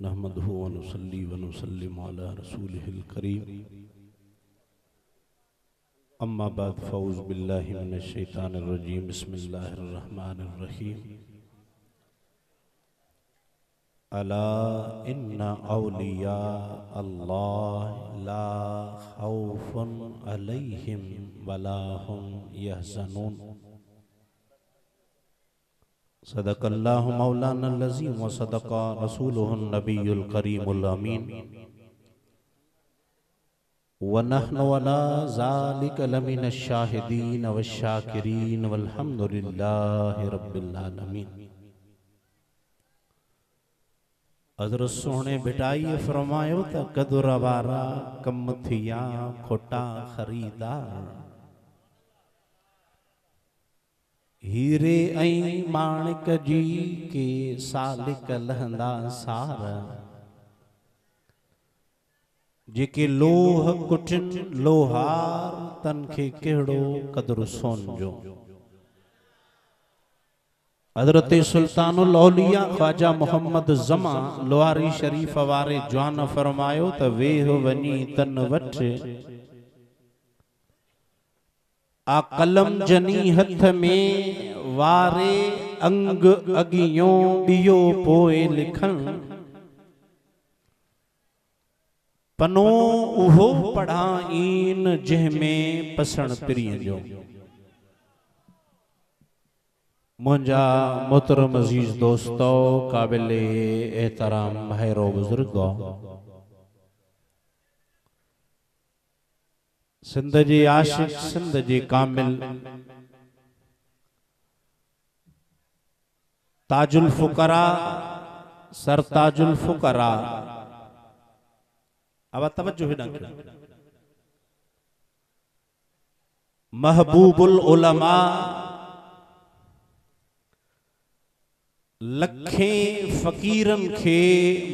नहमदुहु व नुसल्ली व नुसल्लिमु अला रसूलिहिल करीम। अम्मा बाद फ़ऊज़ु बिल्लाहि मिनश शैतानिर रजीम। बिस्मिल्लाहिर रहमानिर रहीम। अला इन्ना औलिया अल्लाह ला खौफुन अलैहिम वला हुम यहज़नून। सदक़ल्लाहु मौलाना अज़ीम व सदक़ा रसूलुहुन नबियुल करीमुल अमीन। व नहनु अला ज़ालिका लमिनश शाहिदीन वश्शाकिरीन वल्हम्दुलिल्लाहि रब्बिल आलमीन। हज़रत सोहणे बिटाई फरमायो त कदुर वारा कम थिया खोटा खरीदार। हीरे ऐं माणिक जी के सालिक लहंदा सार। जेके लोह कुटिन लोहार तन खे कहिड़ो कदुर सोन जो। हज़रत सुल्तानुल औलिया ख्वाजा मोहम्मद ज़मा लोहारी शरीफ वारे जवान फरमायो त वेह वनी तन वठ आ कलम जनी हथ में वारे अंग अगियों दियो पोए लिखन। पनो उहो पढ़ाइन जंहिंमें पसण पिरीअ जो। मुंहिंजा मोहतरम अज़ीज़ दोस्तो काबिल एहतराम भाइरो बुजुर्गो, सिंध जे आशिक सिंध जे कामिल ताजुल फुकरा सरताजुल फुकरा। अब तवज्जो हिडा महबूबुल उलमा लखे फकीरन खे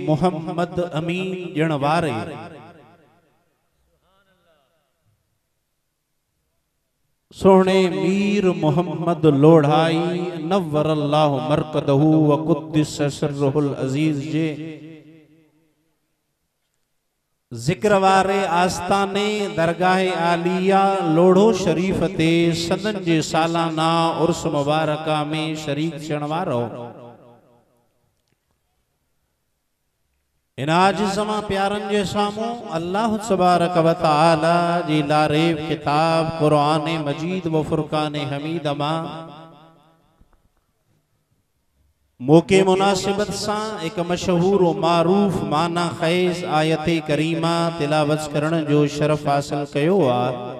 मोहम्मद अमीन ॼण वारे सोहणे मीर मोहम्मद लोढ़ाई नव्वरल्लाहु मरकदहु व कुद्दिस सिर्रुहुल अजीज जे जिक्र वारे आस्ताने दरगाह आलिया लोढ़ो शरीफ ते सदन जे सालाना उर्स मुबारका में शरीक थियण वारो इन आजिज़ मां प्यारन जे सामूं अल्लाह तबारक व तआला जी लारेब किताब कुरान मजीद व फुरकान हमीद मां मौके मुनासिबत सां एक मशहूर व मारूफ माना खैज आयत करीमा तिलावत करण जो शरफ हासिल कयो आ।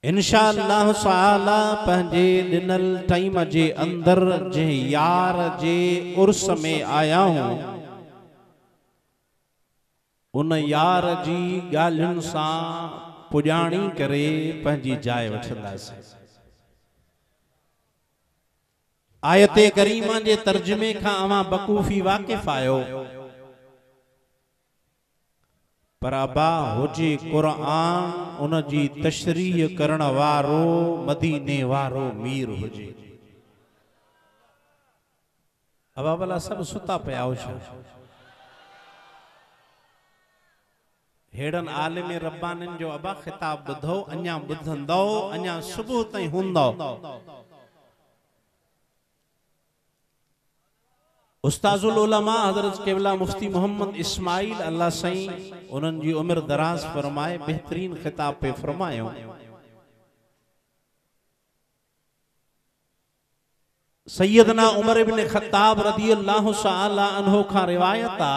इंशाअल्लाह ताला पंहिंजे दिनल टाइम जे अंदर जे यार जे उर्स में आया हूं उन यार जी गालियुन सां पुजाणी करे पंहिंजी जाइ वठंदासीं। आयत करीमा जे तर्जुमे खां अवां बकूफी वाकिफ आयो, पर अबा हुजे कुरान उन जी तशरीह करण वारो मदीने वारो मीर हुजे। अबा भला सब सुता पिया हो छा? हेड़न आलिम रब्बानिन जो अबा खिताब ॿुधो, अञा ॿुधंदो, अञा सुबुह ताईं हूंदो। उस्ताजुल उलमा हजरत केवला मुफ्ती मोहम्मद इस्माइल अल्लाह सईं उन्हनि जी उम्र दराज फरमाए बेहतरीन खिताब पे फरमायो सैयदना उमर इब्न खत्ताब रदियल्लाहु तआला अन्हु खां रिवायत आ।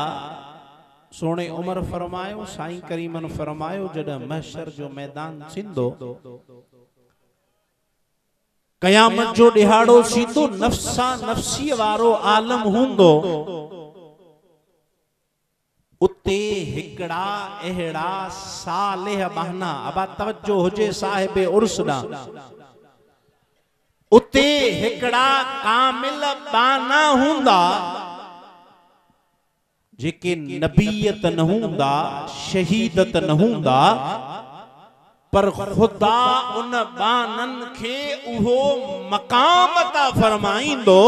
सोने उमर फरमायो साईं करीमन फरमायो जॾहिं महशर जो मैदान थींदो कयामत जो दिहाड़ो सीधो नफ्सा नफ्सी वारो आलम हूंदो उते हिकड़ा एहड़ा सालेह बहना। अबा तवज्जो हुजे साहिब उर्स दा, उते हिकड़ा कामिल बाना हूंदा जेके नबीयत न हूंदा शहीदत न हूंदा पर खुदा उन बानन खे उहो मकाम अता फरमाइंदो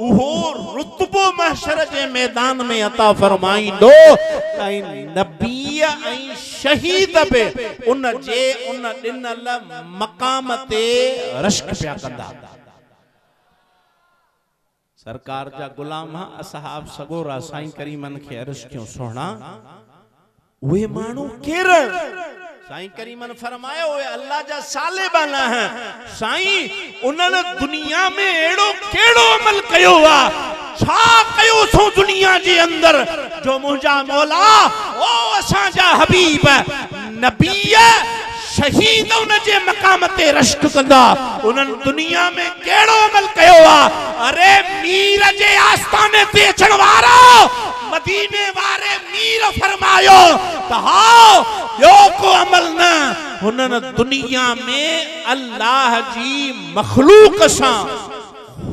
उहो रुतबो महशर जे मैदान में अता फरमाइंदो ऐं नबी ऐं शहीद बि उन ॾिनल मक़ाम ते रश्क पिया कंदा। सरकार जा गुलाम असहाब सगोरा साईं करीमन खे अर्ज़ कयो सोहणा उहे माण्हू केरु? साईं करीमन फरमायो उहे अल्लाह जा सालिबाना है। साईं उन्हनि दुनिया में एड़ो केड़ो अमल कयो आ, छा कयो सो दुनिया जे अंदर जो मुंहिंजा मौला ओ असां जा हबीब नबी शहीद उन जे मकाम ते रश्क कंदा। उन्हनि दुनिया में केड़ो अमल कयो आ? अरे मीर जे आस्थाने ते अचण वारा मदीने वारे मीर फरमायो त हां यो को अमल न हुनन दुनिया में अल्लाह जी मखलूक सां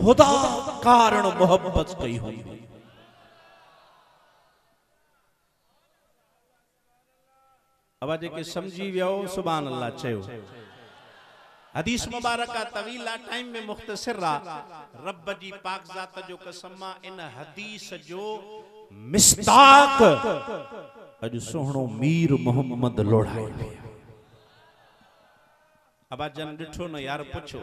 खुदा कारण मोहब्बत कई हुई। अब जेके समझी वियो सुभान अल्लाह चयो। हदीस मुबारक तवीला टाइम में मुख्तसर रब जी पाक जात जो कसम इन हदीस जो मिस्ताक अज सोहणो मीर मोहम्मद लोढ़ाए। अब जन डिठो न यार पुछ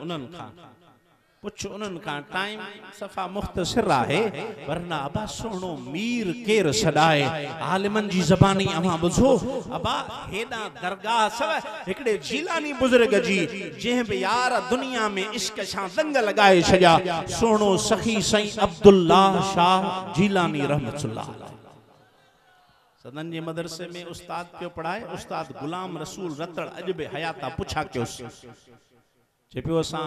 उन्हनि खां टाइम सफ़ा मुख्तसर है वरना अबा सोहणो मीर केर सदाए आलिमन जी ज़बानी अमा बुझो। अबा हेडा दरगाह सब एकड़े जीलानी बुजुर्ग जी जे बे यार दुनिया में इश्क सां दंग लगाए छया सोहणो सखी सई अब्दुल्ला शाह जीलानी रहमतुल्लाह सदन जे मदरसे में उस्ताद पियो पढ़ाए। उस्ताद गुलाम रसूल रतड़ अज बे हयाता पुछा क्योस जे पियो असां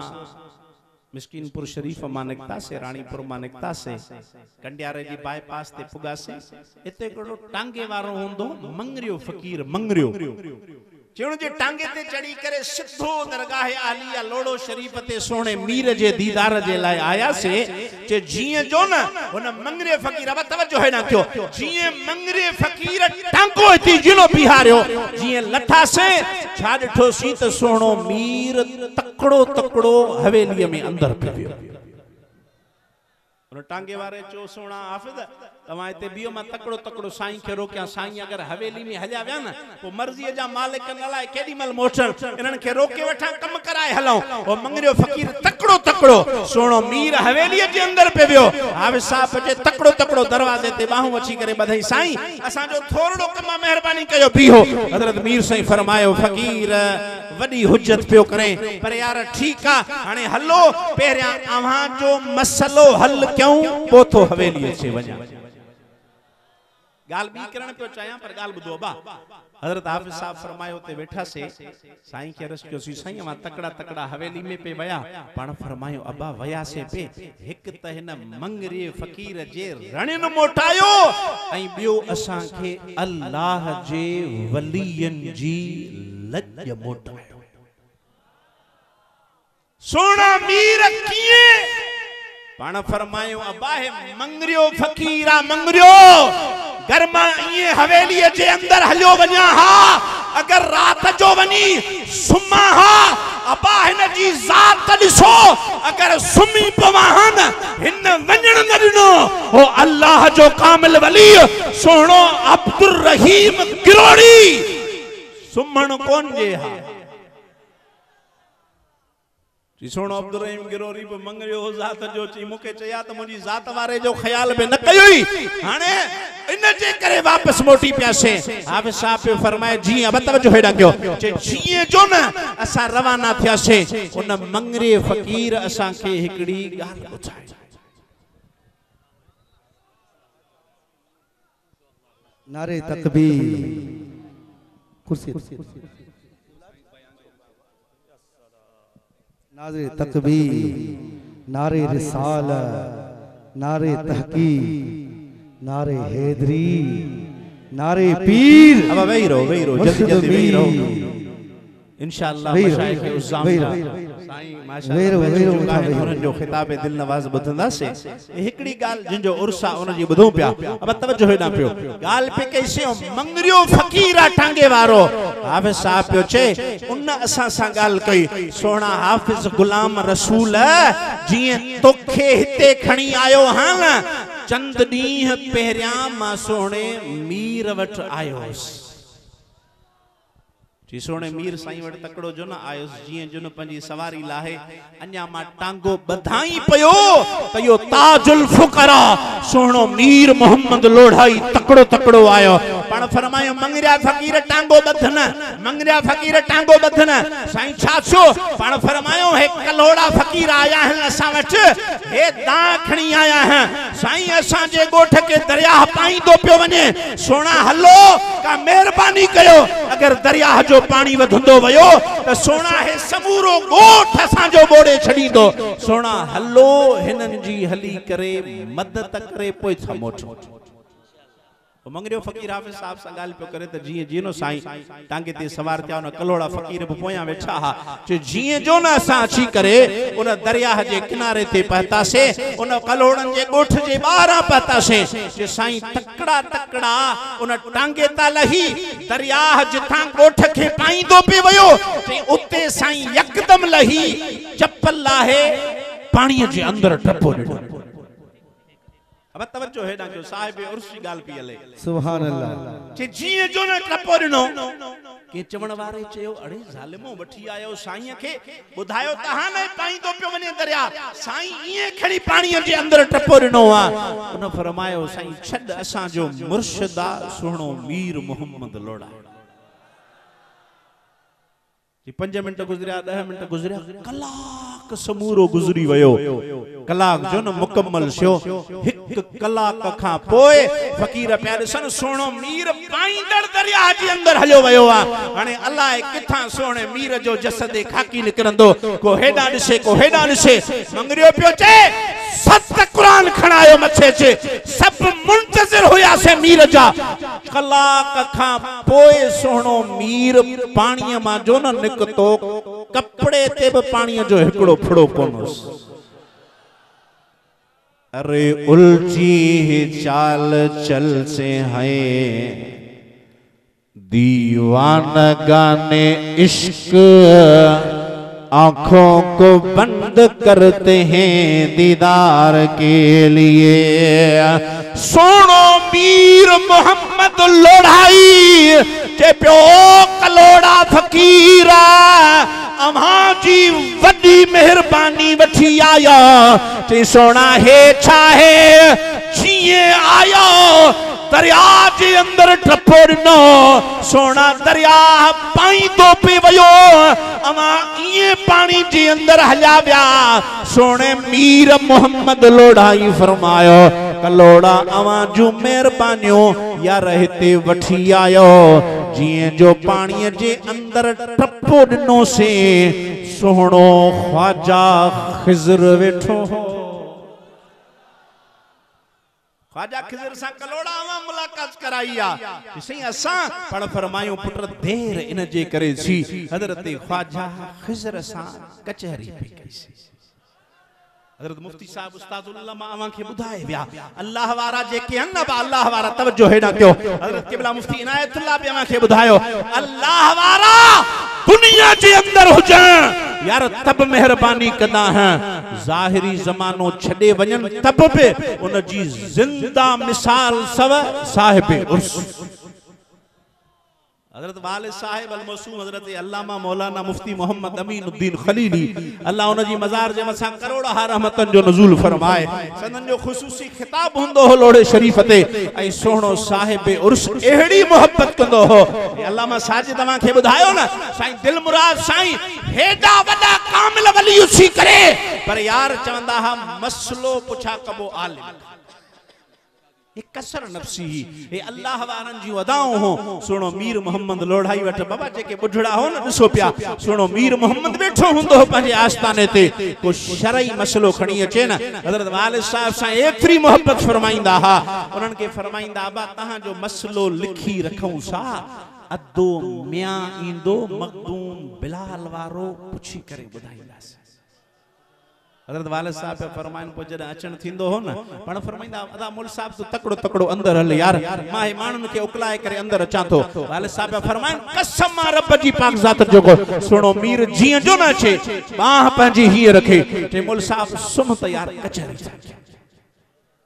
मिस्किनपुर शरीफ मां निकता से रानीपुर मां निकता से कंडियारे जी बाईपास ते पुगा से इते कोड़ो टांगे वारो होंदो मंगरियो फकीर मंगरियो जेण जे टांगे ते चढ़ी करे सिद्धो दरगाह आलिया लोड़ो शरीफ ते सोने मीर जे दीदार जे लाए आया से जे जिए जो न हुन मंगरे फकीर अब तवज्जो है ना क्यों जिए मंगरे फकीर टांगो इति जिनो बिहारियो जिए लठा से छा डिठो सी त सोनो मीर तकड़ो तकड़ो हवेली में अंदर पियो। उन टांगे वारे चो सोना हाफिज तवा इते बियो मा तकड़ो तकड़ो साईं के रोकिया। साईं अगर हवेली में हल्या व्या न तो मर्जी जा मालिक नलाए केडी मल मोचन इनन के रोके वठा कम कराए हलाओ। ओ मंगरियो फकीर तकड़ो तकड़ो सोनो मीर हवेली जे अंदर पे वियो। हाफिज साहब जे तकड़ो तकड़ो दरवाजे ते बाहू वची करे बधाई साईं असा जो थोड़ो कम मेहरबानी कयो बिहो। हजरत मीर साईं फरमायो फकीर वडी हुज्जत पियो करे पर यार ठीक आ हाने हलो पहरिया अवा जो मसलो हल क्यों पोथो हवेली से वजा गाल बी करण पे चाया पर गाल बुधो बा। हजरत हाफिज साहब फरमायो ते बैठा से साईं के रस क्यों सी साईं मा तकड़ा तकड़ा हवेली में पे वया पण फरमायो अब्बा वया से पे एक त हिन मंगरे फकीर जे रणन मोटायो ऐं बियो असा के अल्लाह जे वलियन जी लज मोटायो। सोना मीर किए पाण फरमायो अब्बा है मंगरियो फकीरा मंगरियो गरमा ये हवेली जे अंदर हलियो वञा हा अगर रात जो वनी सुमा हा अब्बा हिन जी जात दिसो अगर सुमी पवाहन हिन वञण न दिनो ओ अल्लाह जो कामिल वली सोहणो अब्दुल रहीम गिरोड़ी सुमण कोन जे हा जी सोनो अब्दुल रहीम गिरोरी पे मंगरियो जात जो ची मुके चया त मुजी जात वारे जो ख्याल में न कयोई हाने इन जे करे वापस मोटी प्यासे। हाफिज साहब पे फरमाए जी अब तवज्जो हेडा क्यों जे जिए जो न असा रवाना थिया से उन मंगरे फकीर असा के हिकड़ी गाल बुझाई। नारे तकबीर कुर्सी नारे तकबीर नारे रिसालत नारे तहकीक नारे हैदरी नारे पीर। अब वही रहो जल्दी जल्दी वही रहो इंशाअल्लाह वेही रहो, मशाइख उस वेही ज़ामिया रहो। साईं वेही माशाअल्लाह रहो, वेही रहो, जो गाहिन वेही उन्हनि जो खिताब दिल नवाज़ ॿुधंदासीं हिकिड़ी ॻाल्हि जिन जो उर्स आहे उन जी ॿुधूं पिया अब तवज्जो हेॾां पियो ॻाल्हि पे कईसीं मंगरियो फ़कीर आहे टांगे वारो हाफ़िज़ साहब पियो चए उन असां सां ॻाल्हि कई सोना हाफ़िज़ गुलाम रसूल जीअं तोखे हिते खणी आयो हां न चंद ॾींहं पहिरियां मां सोने मीर वटि आयोसि जी सोने मीर साईं वटि तकड़ो जो न आयुसि जीअं जो न पंहिंजी सवारी लाहे अञा मां टांगो बधाई पियो त इहो ताजुल फुकरा सोनो मीर मोहम्मद लोढ़ाई तकड़ो तकड़ो आयो पाण फरमायो मंगरिया फ़कीर टांगो बधन मंगरिया फ़कीर टांगो बधन साईं छा छो पाण फरमायो हे कलोड़ा फ़कीर आया आहिनि असां वटि हे दा खणी आया आहिनि साईं असां जे ॻोठ खे दरिया पाईंदो पियो वञे सोना हलो का महिरबानी कयो अगर दरिया जो पानी वधंदो वयो त सोना हे समूरो ॻोठ असांजो ॿोड़े छॾींदो सोना हलो हिननि जी हली करे मदद करे पोइ था मोटो मंगरियो फ़कीर हाफ़िज़ साहब सां ॻाल्हि पियो करे त जीअं जीनो साईं टांगे ते सवार थिया उन कलोड़ा फ़कीर बि पोयां वेठा हा चए जीअं जो न असां अची करे उन दरिया जे किनारे ते पहुतासीं उन कलोड़नि जे ॻोठ जे ॿाहिरां पहुतासीं चए साईं तकड़ा तकड़ा उन टांगे ता लही दरिया जिथां ॻोठ खे पाईंदो पियो वियो चई उते साईं यकदम लही चप्पल लाहे पाणीअ जे अंदर टपो ॾिनो अब तवज्जो हेॾां जो साहिब उर्स जी ॻाल्हि पई हले सुभान अल्लाह जे जीअं जो न टपो ॾिनो के चवण वारे चयो अड़े ज़ालिमो वठी आयो साईं खे ॿुधायो त हा न पाईंदो पियो वञे दरिया साईं ईअं खणी पाणीअ जे अंदर टपो ॾिनो आहे उन फरमायो साईं छॾ असांजो मुर्शिद आहे सुहिणो मीर मोहम्मद लोढ़ा 5 मिनट गुजरिया 10 मिनट गुजरिया कलाक समूरो गुजरी वयो कलाक जो न मुकम्मल थियो हिक कलाक खां पोइ फ़कीर पिया ॾिसनि सोनो मीर पाईंदड़ दरिया जे अंदर हलियो वयो आहे हाणे अलाए किथां सोने मीर जो जसद खाकी निकिरंदो को हेॾा ॾिसे को हेॾा ॾिसे मंगरियो पियो चए सत कुरान खणायो मथे चे सब मुंतज़िर हुया से मीर जा कलाक खां पोइ सोनो मीर पाणीअ मां जो न निकतो कपड़े ते भी पानी जो हिकड़ो फड़ो कोनस अरे उल्टी ही चाल चल से है दीवाना गाने इश्क आंखों को बंद करते हैं दीदार के लिए सोनो मीर मोहम्मद लोढ़ाई के प्यो कलोड़ा फकीरा अम्हा जी वडी मेहरबानी वठी आया ते सोना है छाहे जिए आया दरिया जे अंदर टपो ॾिनो सोना दरिया पाईंदो पे वयो अमा इए पानी जे अंदर हलिया विया सोने मीर मोहम्मद लोढ़ाई फरमायो कलोड़ा अवा जू मेहरबानियों यार हिते वठी आयो जिए जो पानी जे अंदर टपो ॾिनो से सोहणो ख्वाजा खिज़र वेठो ख्वाजा खिज़र सा कलोड़ा आवा मुलाकात कराई आ सही असा पण फरमायो पुत्र देर इन जे करे सी हजरत ख्वाजा खिज़र सा कचहरी पे कईसी हजरत मुफ्ती साहब उस्ताद उल्लमा आवा के बुधाए विया अल्लाह वारा जे के न बा अल्लाह वारा तवज्जो हेडा क्यों हजरत किबला मुफ्ती इनायतुल्लाह भी आवा के बुधायो अल्लाह वारा दुनिया जे अंदर हुजन यार तब मेहरबानी कदा है जाहिरी जमानो छड़े वजन तब पे उन जी जिंदा मिसाल सव साहिब उर्स हजरत वालिद साहिब अल मौसूम हजरत अल्लामा मौलाना मुफ्ती मोहम्मद अमीनुद्दीन खलीली अल्लाह उन जी मजार जे मसा करोड़ रहमतन जो नज़ूल फरमाए सदन जो खुसूसी खिताब हुंदो हो लोड़े शरीफ ते ऐ सोहणो साहिब उर्स एड़ी मोहब्बत कंदो हो अल्लामा साजिद तमा के बुधायो ना साईं दिल मुराद साईं हेडा वडा कामिल वली उसी करे पर यार चवंदा हा मसलो पुछा कबो आलिम कसर नफ्सी हे अल्लाह वारन जी वदाओं हो सुनो मीर मोहम्मद लोढ़ाई वठ बाबा जेके बुढ़ड़ा हो न दिसो पिया सुनो मीर मोहम्मद बैठो हुंदो पंजे आस्थाने ते को शरई मसलो खणी अचे न हजरत वालिद साहब सा एतरी मोहब्बत फरमाइंदा हा उनन के फरमाइंदा अबा तहां जो मसलो लिखी रखूं सा अदो मियां इंदो मखदूम बिलाल वारो पुछी करे ॿुधाईंदासीं। हज़रत वालिद साहब पे फरमाइन पो जॾहिं अचण थींदो हो न पण फरमाइंदा अदा मुल साहब तू तकड़ो तकड़ो अंदर हल यार मां हे माण्हुनि खे उकलाए करे अंदर अचां थो। वालिद साहब पे फरमाइन कसम मां रब जी पाक ज़ात जो सुणो मीर जीअं जो न अचे बाह पंहिंजी हीअ रखे चे मुल साहब सुम त यार कचहरी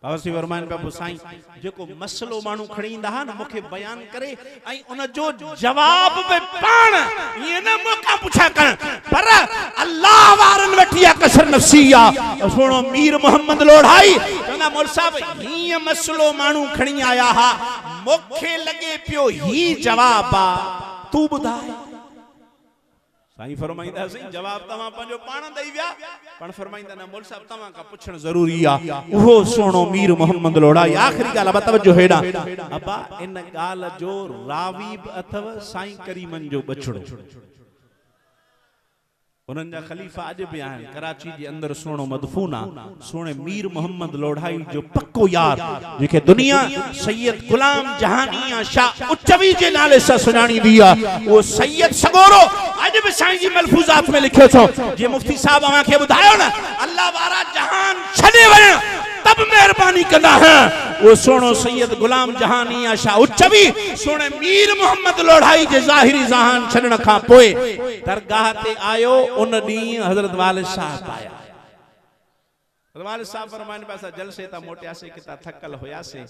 बाबा फरमाइन बाबू साईं जेको मसलो माण्हू खणी ईंदा हा न मूंखे बयान करे ऐं उन जो जवाब बि पाण ये न मौका पुछा कर पर अल्लाह वारन वठी आ कसर नफसी आ। सुनो मीर मोहम्मद लोढ़ाई कहंदा मोल साहब हीअ मसलो माण्हू खणी आया हा मूंखे लगे पियो ही जवाब आ तू ॿुधाए। साईं फरमाइंदा सी जवाब तमा पंजो पाण दई विया पण फरमाइंदा न मोल साहब तमा का पुछण जरूरी आ उहो सोनो मीर मोहम्मद लोढ़ाई। आखिरी गाल अब तवज्जो हेडा अबा इन गाल जो रावी अथव साईं करीमन जो बछड़ो उन्हनि जा खलीफा अॼु बि आहिनि कराची जे अंदर सोनो मदफून आ सोने मीर मोहम्मद लोढ़ाई जो पक्को यार जेके दुनिया सैयद गुलाम जहानिया शाह उच्चवी जे नाले सां सुञाणी दी आ वो सैयद सगोरो अॼु बि साईं जी मलफूजात में लिखियो छो जे मुफ्ती साहब अवां खे ॿुधायो न अल्लाह वारा जहान छॾे वञण तब मेहरबानी कंदा है वो सोनो सैयद गुलाम जहानिया शाह उच्चवी सोने मीर मोहम्मद लोढ़ाई जे ज़ाहिरी जहान छॾण खां पोइ दरगाह ते आयो उन ॾींहुं हज़रत वालिद साहब आया। हज़रत वालिद साहब फरमाइनि पिया जलसे ता मोटियासीं किता थकल हुयासीं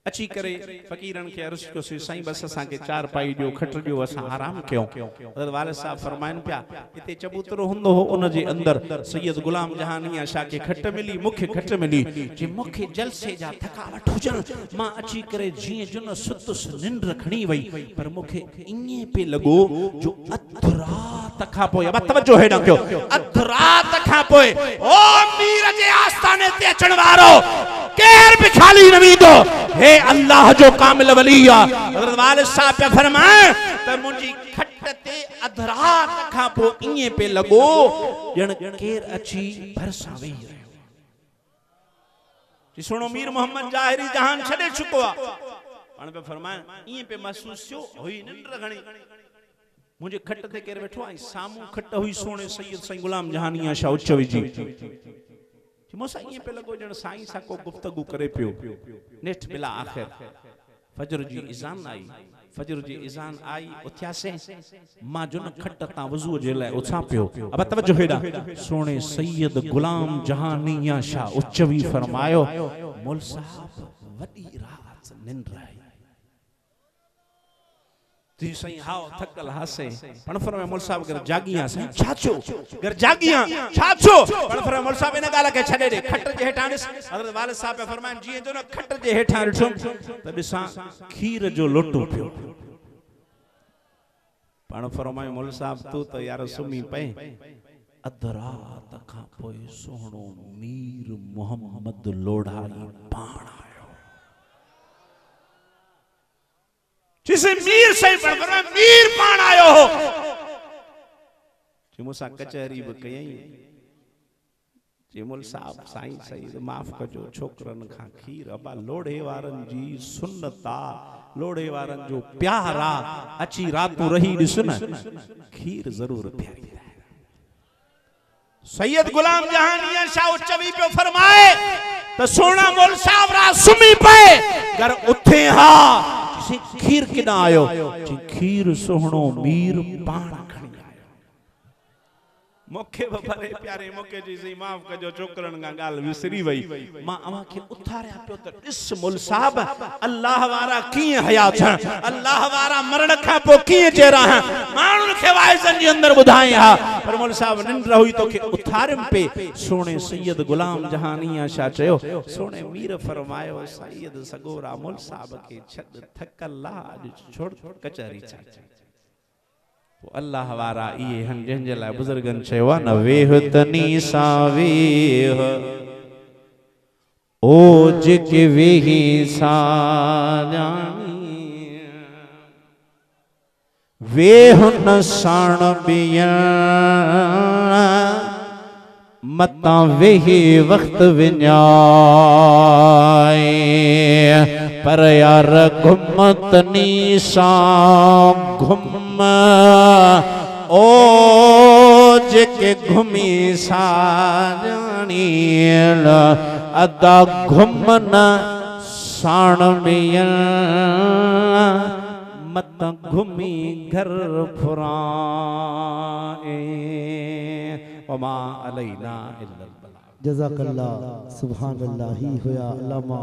अची करे फकीरन के अर्ज को साईं बस असां के चार पाई दियो खट दियो असां आराम कयो। हज़रत वालिद साहब फरमाइनि पिया इते चबूतरो हुंदो हो उन जे अंदर सैयद गुलाम जहानिया शाह के खट मिली मुखे खट मिली जे मुखे जलसे जा थकावट हुजन मां अची करे जीअं जुन सुतुस निंड खणी वई पर मुखे इए पे लगो जो अध रात खां पोइ अब तवज्जो हेडा कयो अध रात खां पोइ ओ मीर जे आस्थाने ते अचण वारो केर भी खाली न वींदो हे अल्लाह जो कामिल वलिया। हज़रत वालिद साहब पे फरमाए त मुंजी खट ते अध रात खां पोइ इए पे लगो जण केर अची भरसा वेई रहियो जी सुनो मीर मोहम्मद ज़ाहिरी जहान छॾे चुको आ पाण पे फरमाए इए पे महसूस थियो हुई निंड घणी मुझे खट ते केर वेठो आई सामू खट हुई सोने सैयद साईं गुलाम जहानिया शाह उच्चवी जी मोसा ये पे लगो जण साईं सा को गुफ्तगू करे पियो नेठ बिला आखिर फजर जी इज़ान आई फजर जी इज़ान आई उथियासे मां जुन खट ता वजू जे लाए उछा पियो अब तवज्जो हेडा सोने सैयद गुलाम जहानिया शाह उच्चवी फरमायो मोल साहब वडी रात निंड रही जी सही हाओ थकल हासे पण फरमाए मोल साहब घर जागिया से छाछो घर जागिया छाछो पण फरमाए मोल साहब इन गाल के छडे दे खट जे हेठां हज़रत वालिद साहब पे फरमाए जी जो न खट जे हेठां ॾिठुम त ॾिसां खीर जो लोटो पियो पण फरमाए मोल साहब तू तो यार सुमी पे अध रात खां पोइ सोहणो मीर मोहम्मद लोढ़ाई पाण जिसे मीर से बड़ा मीर पान आयो हो जे मुसा कचहरी ब कयई जे मोल साहब साईं सही माफ कजो छोकरन खा खीर अबा लोढ़े वारन जी सुन्नता लोढ़े वारन जो प्यारा अची रातू रही दिस न खीर जरूर प्यारी है। सैयद गुलाम जहानिया शाह उच्चवी पे फरमाए तो सोना मोल साहब रा सुमी पे घर उठे हा खीर किना आयो खीर सोहणो मीर पाण खणी आयो मोखे भले प्यारे मोखे जी सही माफ कजो छोकरन का गाल विसरी वई मां अवा के उथारया पियो त इस मुल साहब अल्लाह वारा किए हयात है अल्लाह वारा मरण का पो किए चेहरा है मानुन के वाइजन जे अंदर बुधाए हा पर मुल साहब निंद्र हुई तो के उथारम पे सोने सैयद गुलाम जहानिया शाह चयो सोने मीर फरमायो सैयद सगोरा मुल साहब के छद थकल्ला छोड़ कचहरी चा वो अल्लाह वारा ये हन जंजला बुजुर्गन चवा न वेह तनी सावेह ओ जिके वेही साजानी वेह न साण बिया मता वेही वक्त विन्याए पर यार घुमत नी सा घुम ओ जेके घुमी साजणी अदा घुमन साण मियन मत घुमी घर फुराए वमा अलैना इल्लल बलाग। जज़ाकल्लाह सुभान अल्लाह ही होया अल्लामा